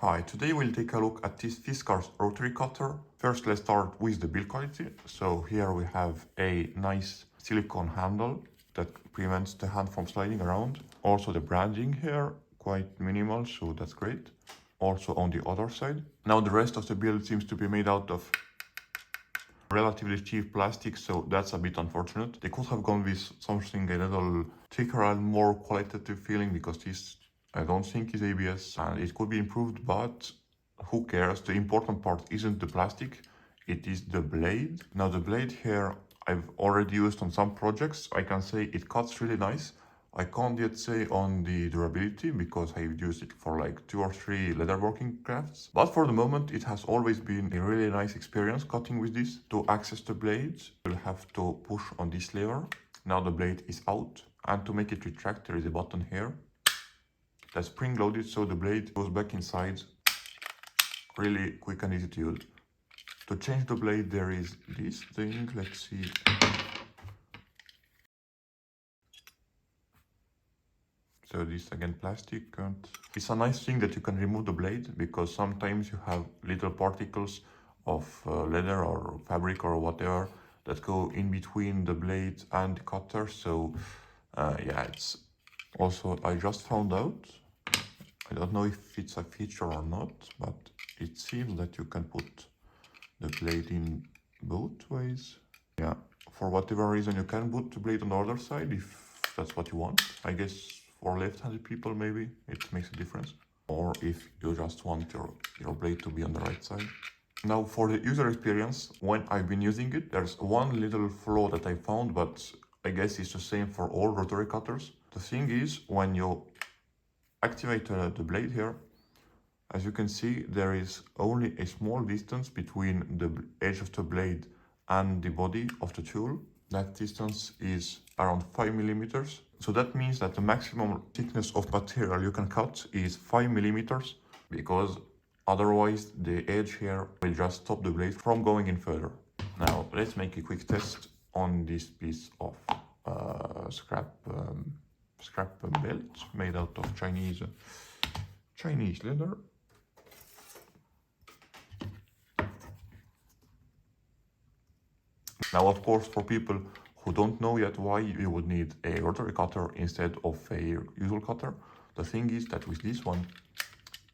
Hi, today we'll take a look at this Fiskars rotary cutter. First, let's start with the build quality. So here we have a nice silicone handle that prevents the hand from sliding around. Also the branding here, quite minimal, so that's great. Also on the other side. Now the rest of the build seems to be made out of relatively cheap plastic, so that's a bit unfortunate. They could have gone with something a little thicker and more qualitative feeling, because this I don't think is ABS and it could be improved, but who cares? The important part isn't the plastic, it is the blade. Now the blade here I've already used on some projects. I can say it cuts really nice. I can't yet say on the durability because I've used it for like 2 or 3 leatherworking crafts. But for the moment it has always been a really nice experience cutting with this. To access the blades, you'll have to push on this lever. Now the blade is out, and to make it retract there is a button here that's spring loaded, so the blade goes back inside. Really quick and easy to use. To change the blade there is this thing, let's see. So this again plastic, and it's a nice thing that you can remove the blade, because sometimes you have little particles of leather or fabric or whatever that go in between the blade and the cutter. So yeah, it's also, I just found out, I don't know if it's a feature or not, but it seems that you can put the blade in both ways. Yeah, for whatever reason you can put the blade on the other side if that's what you want. I guess for left-handed people maybe it makes a difference, or if you just want your blade to be on the right side. Now for the user experience, when I've been using it, there's one little flaw that I found, but I guess it's the same for all rotary cutters. The thing is, when you activate the blade here, as you can see, there is only a small distance between the edge of the blade and the body of the tool. That distance is around 5 millimeters. So that means that the maximum thickness of material you can cut is 5 millimeters, because otherwise the edge here will just stop the blade from going in further. Now let's make a quick test on this piece of scrap belt made out of Chinese leather. Now, of course, for people who don't know yet why you would need a rotary cutter instead of a usual cutter, the thing is that with this one,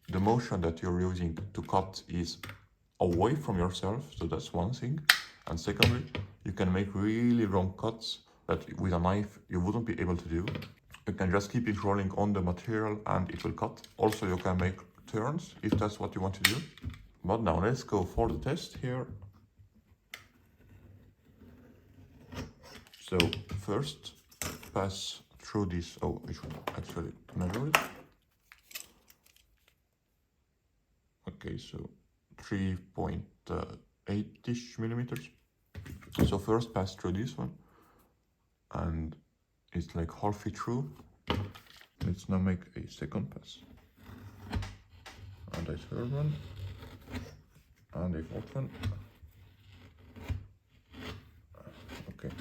the motion that you're using to cut is away from yourself, so that's one thing. And secondly, you can make really long cuts that with a knife you wouldn't be able to do. You can just keep it rolling on the material and it will cut. Also, you can make turns if that's what you want to do. But now let's go for the test here. So first, pass through this. Oh, I should actually measure it. Okay, so 3.8-ish millimeters. So first pass through this one, and it's like halfway through. Let's now make a second pass, and a third one, and a fourth one. Okay.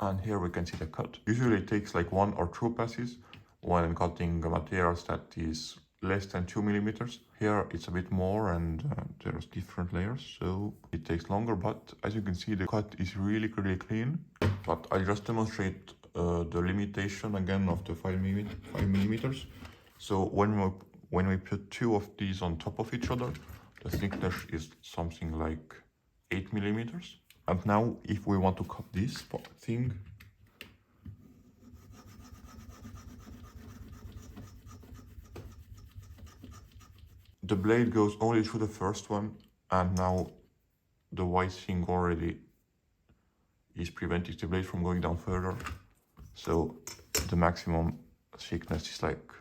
And here we can see the cut. Usually it takes like 1 or 2 passes when cutting materials that is less than 2 millimeters. Here it's a bit more, and there's different layers, so it takes longer, but as you can see the cut is really clean. But I'll just demonstrate the limitation again of the 5 millimeters. So when we put 2 of these on top of each other, the thickness is something like 8 millimeters. And now if we want to cut this thing, the blade goes only through the first one, and now the white thing already is preventing the blade from going down further. So the maximum thickness is like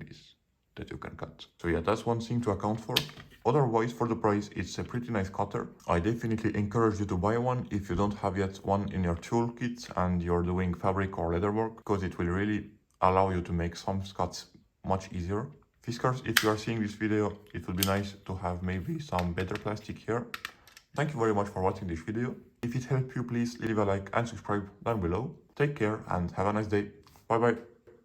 this that you can cut. So yeah, that's one thing to account for. Otherwise, for the price, it's a pretty nice cutter. I definitely encourage you to buy one if you don't have yet one in your toolkit and you're doing fabric or leather work, because it will really allow you to make some cuts much easier. Fiskars, if you are seeing this video, it would be nice to have maybe some better plastic here. Thank you very much for watching this video. If it helped you, please leave a like and subscribe down below. Take care and have a nice day. Bye bye.